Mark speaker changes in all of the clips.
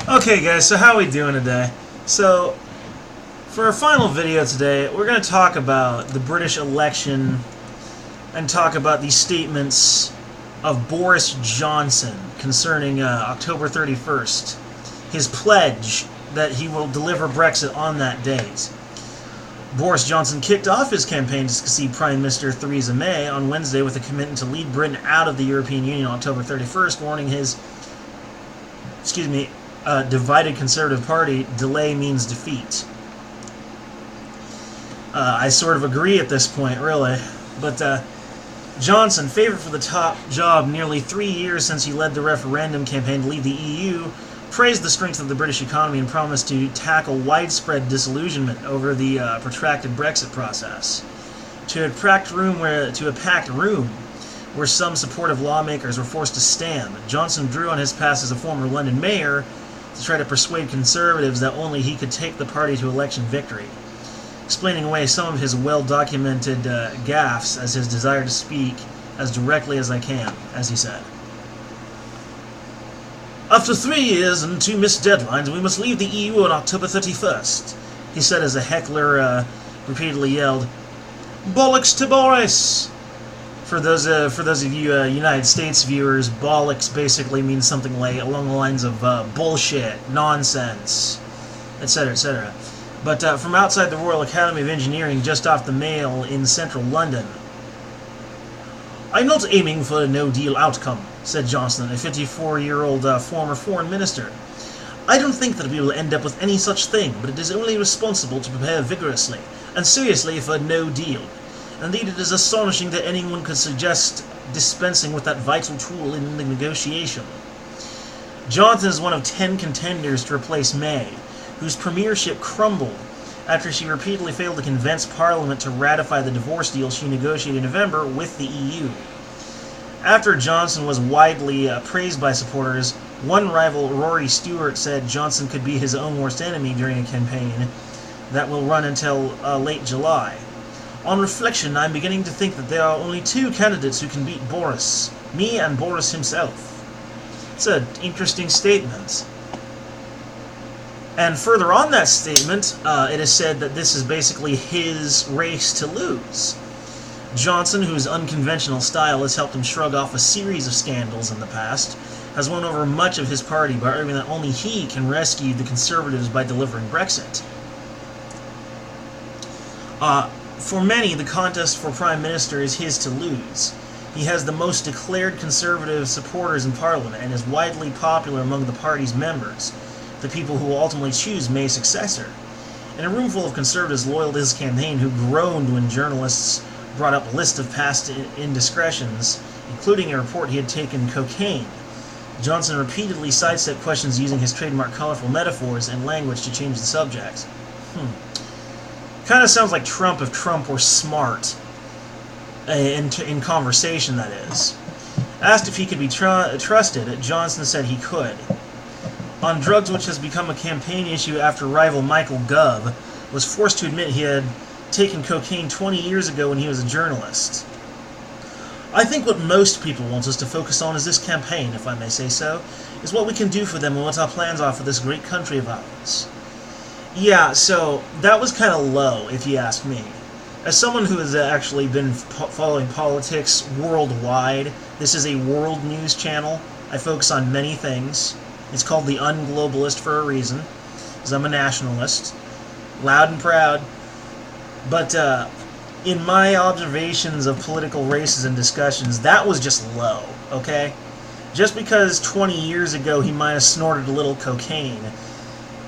Speaker 1: Okay guys, so how are we doing today? So, for our final video today, we're going to talk about the British election and talk about the statements of Boris Johnson concerning October 31st. His pledge that he will deliver Brexit on that date. Boris Johnson kicked off his campaign to succeed Prime Minister Theresa May on Wednesday with a commitment to lead Britain out of the European Union on October 31st, warning his divided Conservative Party, delay means defeat. I sort of agree at this point, really. But Johnson, favored for the top job nearly 3 years since he led the referendum campaign to leave the EU, praised the strength of the British economy and promised to tackle widespread disillusionment over the protracted Brexit process. To a packed room where some supportive lawmakers were forced to stand, Johnson drew on his past as a former London mayor to try to persuade Conservatives that only he could take the party to election victory, explaining away some of his well-documented gaffes as his desire to speak as directly as I can, as he said. "After 3 years and 2 missed deadlines, we must leave the EU on October 31st, he said as a heckler repeatedly yelled, "Bollocks to Boris!" For those of you United States viewers, bollocks basically means something like along the lines of bullshit, nonsense, etc., etc. But from outside the Royal Academy of Engineering, just off the Mall in central London, "I'm not aiming for a no-deal outcome," said Johnson, a 54-year-old former foreign minister. "I don't think that we will end up with any such thing, but it is only responsible to prepare vigorously and seriously for no deal. Indeed, it is astonishing that anyone could suggest dispensing with that vital tool in the negotiation." Johnson is one of 10 contenders to replace May, whose premiership crumbled after she repeatedly failed to convince Parliament to ratify the divorce deal she negotiated in November with the EU. After Johnson was widely praised by supporters, one rival, Rory Stewart, said Johnson could be his own worst enemy during a campaign that will run until late July. "On reflection, I'm beginning to think that there are only 2 candidates who can beat Boris, me and Boris himself." It's an interesting statement. And further on that statement, it is said that this is basically his race to lose. Johnson, whose unconventional style has helped him shrug off a series of scandals in the past, has won over much of his party by arguing that only he can rescue the Conservatives by delivering Brexit. For many, the contest for Prime Minister is his to lose. He has the most declared Conservative supporters in Parliament and is widely popular among the party's members, the people who will ultimately choose May's successor. In a room full of Conservatives loyal to his campaign who groaned when journalists brought up a list of past indiscretions, including a report he had taken cocaine, Johnson repeatedly sidestepped questions using his trademark colorful metaphors and language to change the subject. Kind of sounds like Trump if Trump were smart. In conversation, that is. Asked if he could be trusted, Johnson said he could. On drugs, which has become a campaign issue after rival Michael Gove was forced to admit he had taken cocaine 20 years ago when he was a journalist. "I think what most people want us to focus on is this campaign, if I may say so, is what we can do for them and what our plans are for this great country of ours." Yeah, so that was kind of low, if you ask me. As someone who has actually been following politics worldwide, this is a world news channel. I focus on many things. It's called The Unglobalist for a reason, because I'm a nationalist, loud and proud. But in my observations of political races and discussions, that was just low, okay? Just because 20 years ago he might have snorted a little cocaine,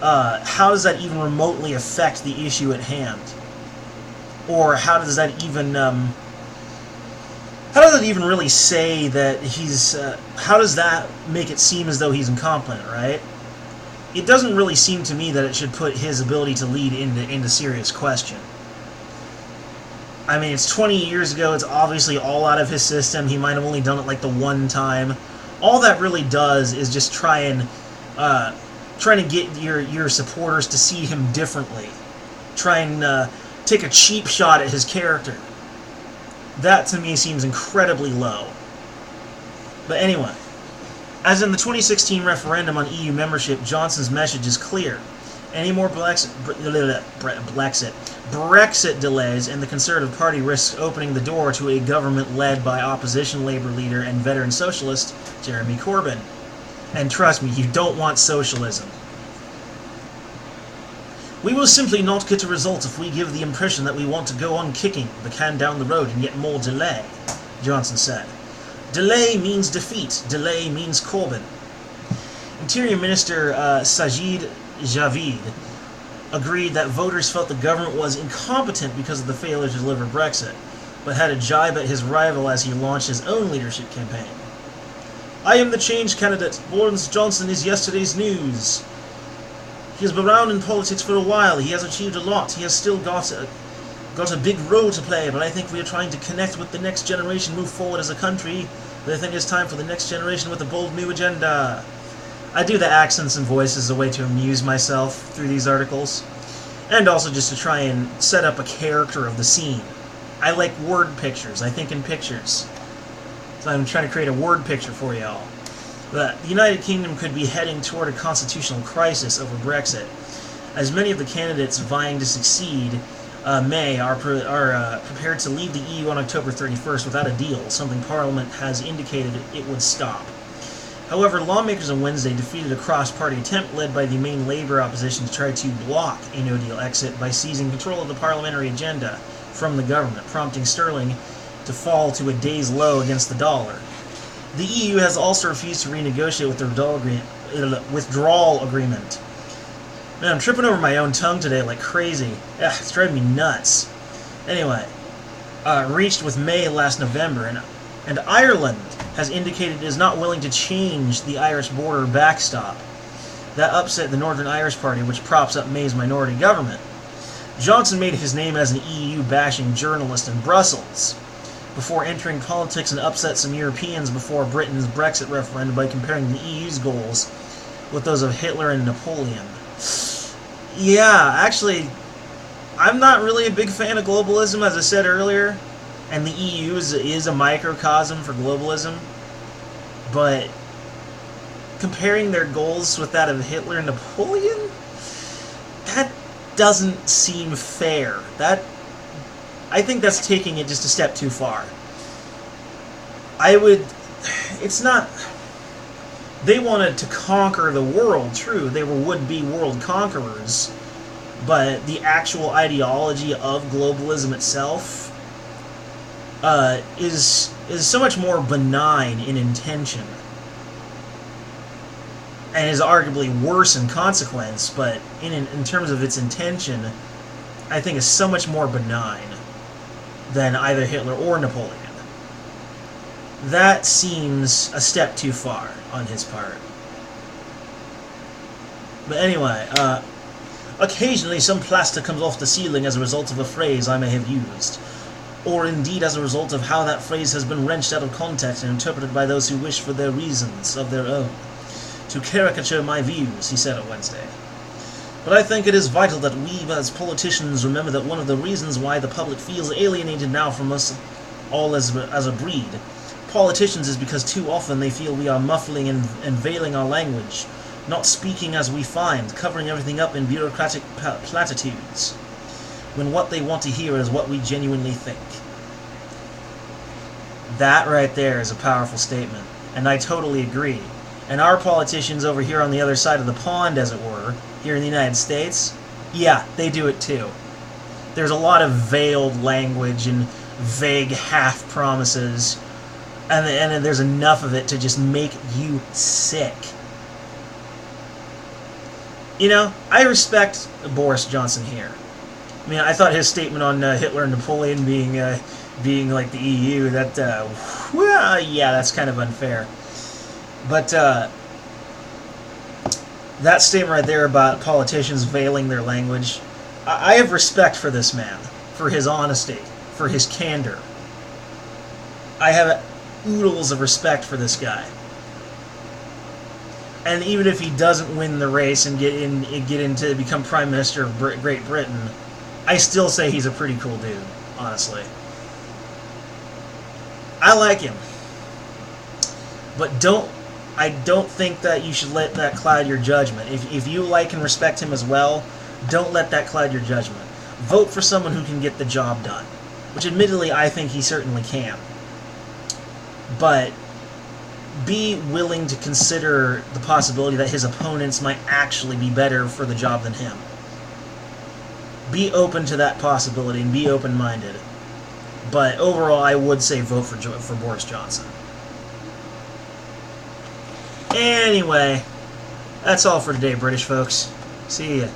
Speaker 1: how does that even remotely affect the issue at hand? Or how does that even really say that he's, how does that make it seem as though he's incompetent, right? It doesn't really seem to me that it should put his ability to lead into serious question. I mean, it's 20 years ago, it's obviously all out of his system, he might have only done it like the one time. All that really does is just trying to get your supporters to see him differently. Try and take a cheap shot at his character. That, to me, seems incredibly low. But anyway, As in the 2016 referendum on EU membership, Johnson's message is clear. Any more Brexit delays, and the Conservative Party risks opening the door to a government led by opposition Labour leader and veteran socialist Jeremy Corbyn. And trust me, you don't want socialism. We will simply not get a result if we give the impression that we want to go on kicking the can down the road and get more delay, Johnson said. Delay means defeat. Delay means Corbyn. Interior Minister Sajid Javid agreed that voters felt the government was incompetent because of the failure to deliver Brexit, but had a jibe at his rival as he launched his own leadership campaign. I am the change candidate. Boris Johnson is yesterday's news. He has been around in politics for a while. He has achieved a lot. He has still got a big role to play, but I think we are trying to connect with the next generation, move forward as a country. But I think it's time for the next generation with a bold new agenda. I do the accents and voices as a way to amuse myself through these articles, and also just to try and set up a character of the scene. I like word pictures. I think in pictures. So I'm trying to create a word picture for y'all. The United Kingdom could be heading toward a constitutional crisis over Brexit, as many of the candidates vying to succeed May are prepared to leave the EU on October 31st without a deal, something Parliament has indicated it would stop. However, lawmakers on Wednesday defeated a cross-party attempt led by the main Labour opposition to try to block a no-deal exit by seizing control of the parliamentary agenda from the government, prompting sterling to fall to a day's low against the dollar. The EU has also refused to renegotiate with their withdrawal agreement. Man, I'm tripping over my own tongue today like crazy. It's driving me nuts. Anyway, reached with May last November, and Ireland has indicated it is not willing to change the Irish border backstop. That upset the Northern Irish Party, which props up May's minority government. Johnson made his name as an EU-bashing journalist in Brussels before entering politics and upset some Europeans before Britain's Brexit referendum by comparing the EU's goals with those of Hitler and Napoleon. Yeah, actually, I'm not really a big fan of globalism, as I said earlier, and the EU is a microcosm for globalism, but comparing their goals with that of Hitler and Napoleon, that doesn't seem fair. I think that's taking it just a step too far. It's not... They wanted to conquer the world, true. They were would-be world conquerors. But the actual ideology of globalism itself is so much more benign in intention. And is arguably worse in consequence, but in terms of its intention, I think is so much more benign than either Hitler or Napoleon. That seems a step too far on his part. But anyway, occasionally some plaster comes off the ceiling as a result of a phrase I may have used, or indeed as a result of how that phrase has been wrenched out of context and interpreted by those who wish for their reasons of their own to caricature my views, he said on Wednesday. But I think it is vital that we as politicians remember that one of the reasons why the public feels alienated now from us all as a breed, politicians, is because too often they feel we are muffling and veiling our language, not speaking as we find, covering everything up in bureaucratic platitudes, when what they want to hear is what we genuinely think. That right there is a powerful statement, and I totally agree. And our politicians over here on the other side of the pond, as it were, here in the United States, yeah, they do it too. There's a lot of veiled language and vague half-promises, and then there's enough of it to just make you sick. You know, I respect Boris Johnson here. I mean, I thought his statement on Hitler and Napoleon being like the EU, well, yeah, that's kind of unfair. But that statement right there about politicians veiling their language, I have respect for this man, for his honesty, for his candor. I have oodles of respect for this guy. And even if he doesn't win the race and get into become Prime Minister of Great Britain, I still say he's a pretty cool dude, honestly. I like him. But don't I don't think that you should let that cloud your judgment. If you like and respect him as well, don't let that cloud your judgment. Vote for someone who can get the job done, which admittedly I think he certainly can. But be willing to consider the possibility that his opponents might actually be better for the job than him. Be open to that possibility and be open-minded. But overall, I would say vote for Boris Johnson. Anyway, that's all for today, British folks. See ya.